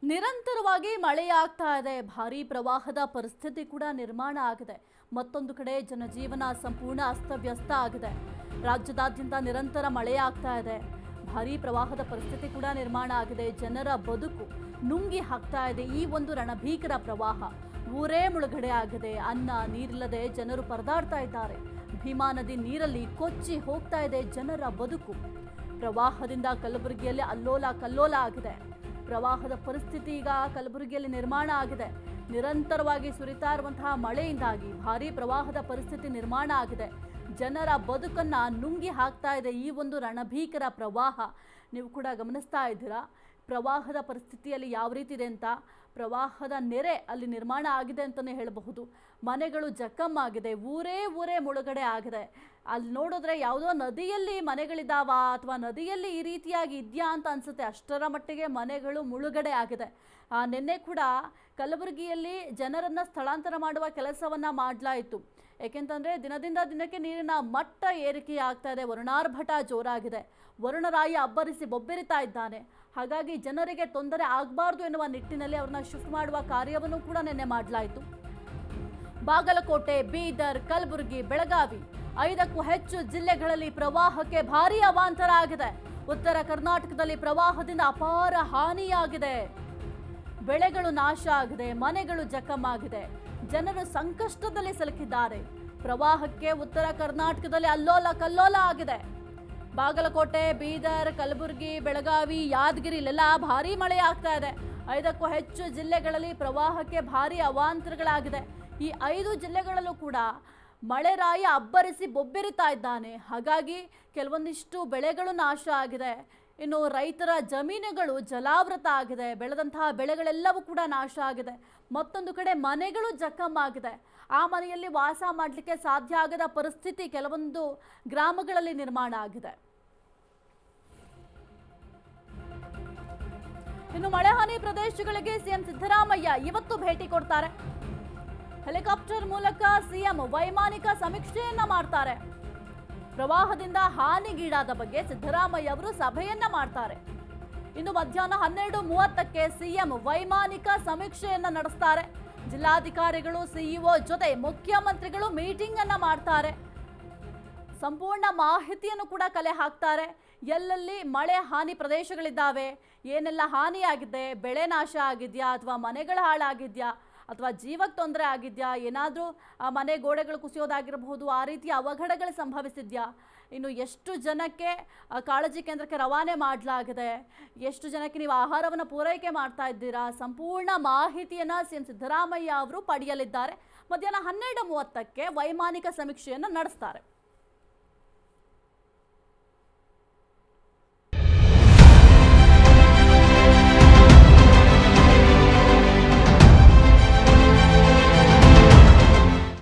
ನಿರಂತರವಾಗಿ ಮಳೆಯಾಗ್ತಾ ಇದೆ. ಭಾರೀ ಪ್ರವಾಹದ ಪರಿಸ್ಥಿತಿ ಕೂಡ ನಿರ್ಮಾಣ ಆಗಿದೆ. ಮತ್ತೊಂದು ಕಡೆ ಜನಜೀವನ ಸಂಪೂರ್ಣ ಅಸ್ತವ್ಯಸ್ತ ಆಗಿದೆ. ರಾಜ್ಯದಾದ್ಯಂತ ನಿರಂತರ ಮಳೆಯಾಗ್ತಾ ಇದೆ. ಭಾರೀ ಪ್ರವಾಹದ ಪರಿಸ್ಥಿತಿ ಕೂಡ ನಿರ್ಮಾಣ ಆಗಿದೆ. ಜನರ ಬದುಕು ನುಂಗಿ ಹಾಕ್ತಾ ಇದೆ ಈ ಒಂದು ರಣಭೀಕರ ಪ್ರವಾಹ. ಊರೇ ಮುಳುಗಡೆ ಆಗಿದೆ. ಅನ್ನ ನೀರಿಲ್ಲದೆ ಜನರು ಪರದಾಡ್ತಾ ಇದ್ದಾರೆ. ಭೀಮಾ ನದಿ ನೀರಲ್ಲಿ ಕೊಚ್ಚಿ ಹೋಗ್ತಾ ಇದೆ ಜನರ ಬದುಕು. ಪ್ರವಾಹದಿಂದ ಕಲಬುರಗಿಯಲ್ಲಿ ಅಲ್ಲೋಲ ಕಲ್ಲೋಲ ಆಗಿದೆ. ಪ್ರವಾಹದ ಪರಿಸ್ಥಿತಿ ಈಗ ಕಲಬುರಗಿಯಲ್ಲಿ ನಿರ್ಮಾಣ ಆಗಿದೆ. ನಿರಂತರವಾಗಿ ಸುರಿತಾ ಇರುವಂತಹ ಮಳೆಯಿಂದಾಗಿ ಭಾರೀ ಪ್ರವಾಹದ ಪರಿಸ್ಥಿತಿ ನಿರ್ಮಾಣ ಆಗಿದೆ. ಜನರ ಬದುಕನ್ನ ನುಂಗಿ ಹಾಕ್ತಾ ಇದೆ ಈ ಒಂದು ರಣಭೀಕರ ಪ್ರವಾಹ. ನೀವು ಕೂಡ ಗಮನಿಸ್ತಾ ಇದ್ದೀರಾ ಪ್ರವಾಹದ ಪರಿಸ್ಥಿತಿಯಲ್ಲಿ ಯಾವ ರೀತಿ ಇದೆ ಅಂತ. ಪ್ರವಾಹದ ನೆರೆ ಅಲ್ಲಿ ನಿರ್ಮಾಣ ಆಗಿದೆ ಅಂತಲೇ ಹೇಳಬಹುದು. ಮನೆಗಳು ಜಖಮ್ಮಾಗಿದೆ. ಊರೇ ಮುಳುಗಡೆ ಆಗಿದೆ. ಅಲ್ಲಿ ನೋಡಿದ್ರೆ ಯಾವುದೋ ನದಿಯಲ್ಲಿ ಮನೆಗಳಿದ್ದಾವ ಅಥವಾ ನದಿಯಲ್ಲಿ ಈ ರೀತಿಯಾಗಿ ಇದೆಯಾ ಅಂತ ಅನಿಸುತ್ತೆ. ಅಷ್ಟರ ಮಟ್ಟಿಗೆ ಮನೆಗಳು ಮುಳುಗಡೆ ಆಗಿದೆ. ನಿನ್ನೆ ಕೂಡ ಕಲಬುರಗಿಯಲ್ಲಿ ಜನರನ್ನು ಸ್ಥಳಾಂತರ ಮಾಡುವ ಕೆಲಸವನ್ನು ಮಾಡಲಾಯಿತು. ಏಕೆಂತಂದರೆ ದಿನದಿಂದ ದಿನಕ್ಕೆ ನೀರಿನ ಮಟ್ಟ ಏರಿಕೆ ಆಗ್ತಾ ಇದೆ. ವರುಣಾರ್ಭಟ ಜೋರಾಗಿದೆ. ವರುಣರಾಯ ಅಬ್ಬರಿಸಿ ಬೊಬ್ಬೆರಿತಾ ಇದ್ದಾನೆ. ಹಾಗಾಗಿ ಜನರಿಗೆ ತೊಂದರೆ ಆಗಬಾರ್ದು ಎನ್ನುವ ನಿಟ್ಟಿನಲ್ಲಿ ಅವ್ರನ್ನ ಶಿಫ್ಟ್ ಮಾಡುವ ಕಾರ್ಯವನ್ನು ಕೂಡ ನಿನ್ನೆ ಮಾಡಲಾಯಿತು. ಬಾಗಲಕೋಟೆ, ಬೀದರ್, ಕಲಬುರಗಿ, ಬೆಳಗಾವಿ 5ಕ್ಕೂ ಹೆಚ್ಚು ಜಿಲ್ಲೆಗಳಲ್ಲಿ ಪ್ರವಾಹಕ್ಕೆ ಭಾರೀ ಅವಾಂತರ ಆಗಿದೆ. ಉತ್ತರ ಕರ್ನಾಟಕದಲ್ಲಿ ಪ್ರವಾಹದಿಂದ ಅಪಾರ ಹಾನಿಯಾಗಿದೆ. ಬೆಳೆಗಳು ನಾಶ ಆಗಿದೆ. ಮನೆಗಳು ಜಖಮ್ಮಾಗಿದೆ. ಜನರು ಸಂಕಷ್ಟದಲ್ಲಿ ಸಿಲುಕಿದ್ದಾರೆ. ಪ್ರವಾಹಕ್ಕೆ ಉತ್ತರ ಕರ್ನಾಟಕದಲ್ಲಿ ಅಲ್ಲೋಲ ಕಲ್ಲೋಲ ಆಗಿದೆ. ಬಾಗಲಕೋಟೆ, ಬೀದರ್, ಕಲಬುರಗಿ, ಬೆಳಗಾವಿ, ಯಾದಗಿರಿ ಇಲ್ಲೆಲ್ಲ ಭಾರೀ ಮಳೆ ಆಗ್ತಾ ಇದೆ. 5ಕ್ಕೂ ಹೆಚ್ಚು ಜಿಲ್ಲೆಗಳಲ್ಲಿ ಪ್ರವಾಹಕ್ಕೆ ಭಾರೀ ಅವಾಂತರಗಳಾಗಿದೆ. ಈ 5 ಜಿಲ್ಲೆಗಳಲ್ಲೂ ಕೂಡ ಮಳೆರಾಯ ಅಬ್ಬರಿಸಿ ಬೊಬ್ಬೆರಿತಾ ಇದ್ದಾನೆ. ಹಾಗಾಗಿ ಕೆಲವೊಂದಿಷ್ಟು ಬೆಳೆಗಳು ನಾಶ ಆಗಿದೆ. ಇನ್ನು ರೈತರ ಜಮೀನುಗಳು ಜಲಾವೃತ ಆಗಿದೆ. ಬೆಳೆದಂತಹ ಬೆಳೆಗಳೆಲ್ಲವೂ ಕೂಡ ನಾಶ ಆಗಿದೆ. ಮತ್ತೊಂದು ಕಡೆ ಮನೆಗಳು ಜಖಮ್ಮಾಗಿದೆ. ಆ ಮನೆಯಲ್ಲಿ ವಾಸ ಮಾಡಲಿಕ್ಕೆ ಸಾಧ್ಯ ಆಗದ ಪರಿಸ್ಥಿತಿ ಕೆಲವೊಂದು ಗ್ರಾಮಗಳಲ್ಲಿ ನಿರ್ಮಾಣ ಆಗಿದೆ. ಇನ್ನು ಮಳೆ ಹಾನಿ ಪ್ರದೇಶಗಳಿಗೆ ಸಿಎಂ ಸಿದ್ದರಾಮಯ್ಯ ಇವತ್ತು ಭೇಟಿ ಕೊಡ್ತಾರೆ. ಹೆಲಿಕಾಪ್ಟರ್ ಮೂಲಕ ಸಿಎಂ ವೈಮಾನಿಕ ಸಮೀಕ್ಷೆಯನ್ನ ಮಾಡ್ತಾರೆ. ಪ್ರವಾಹದಿಂದ ಹಾನಿಗೀಡಾದ ಬಗ್ಗೆ ಸಿದ್ದರಾಮಯ್ಯ ಅವರು ಸಭೆಯನ್ನ ಮಾಡ್ತಾರೆ. ಇನ್ನು ಮಧ್ಯಾಹ್ನ 12:30ಕ್ಕೆ ಸಿಎಂ ವೈಮಾನಿಕ ಸಮೀಕ್ಷೆಯನ್ನ ನಡೆಸ್ತಾರೆ. ಜಿಲ್ಲಾಧಿಕಾರಿಗಳು, ಸಿಇಒ ಜೊತೆ ಮುಖ್ಯಮಂತ್ರಿಗಳು ಮೀಟಿಂಗ್ ಅನ್ನ ಮಾಡ್ತಾರೆ. ಸಂಪೂರ್ಣ ಮಾಹಿತಿಯನ್ನು ಕೂಡ ಕಲೆ ಹಾಕ್ತಾರೆ. ಎಲ್ಲೆಲ್ಲಿ ಮಳೆ ಹಾನಿ ಪ್ರದೇಶಗಳಿದ್ದಾವೆ, ಏನೆಲ್ಲ ಹಾನಿಯಾಗಿದೆ, ಬೆಳೆ ನಾಶ ಆಗಿದೆಯಾ ಅಥವಾ ಮನೆಗಳ ಹಾಳಾಗಿದೆಯಾ ಅಥವಾ ಜೀವಕ್ಕೆ ತೊಂದರೆ ಆಗಿದೆಯಾ, ಏನಾದರೂ ಮನೆ ಗೋಡೆಗಳು ಕುಸಿಯೋದಾಗಿರಬಹುದು, ಆ ರೀತಿಯ ಅವಘಡಗಳು ಸಂಭವಿಸಿದೆಯಾ, ಇನ್ನು ಎಷ್ಟು ಜನಕ್ಕೆ ಕಾಳಜಿ ಕೇಂದ್ರಕ್ಕೆ ರವಾನೆ ಮಾಡಲಾಗಿದೆ, ಎಷ್ಟು ಜನಕ್ಕೆ ನೀವು ಆಹಾರವನ್ನು ಪೂರೈಕೆ ಮಾಡ್ತಾ ಇದ್ದೀರಾ, ಸಂಪೂರ್ಣ ಮಾಹಿತಿಯನ್ನು ಸಿಎಂ ಸಿದ್ದರಾಮಯ್ಯ ಅವರು ಪಡೆಯಲಿದ್ದಾರೆ. ಮಧ್ಯಾಹ್ನ 12:30ಕ್ಕೆ ವೈಮಾನಿಕ ಸಮೀಕ್ಷೆಯನ್ನು ನಡೆಸ್ತಾರೆ.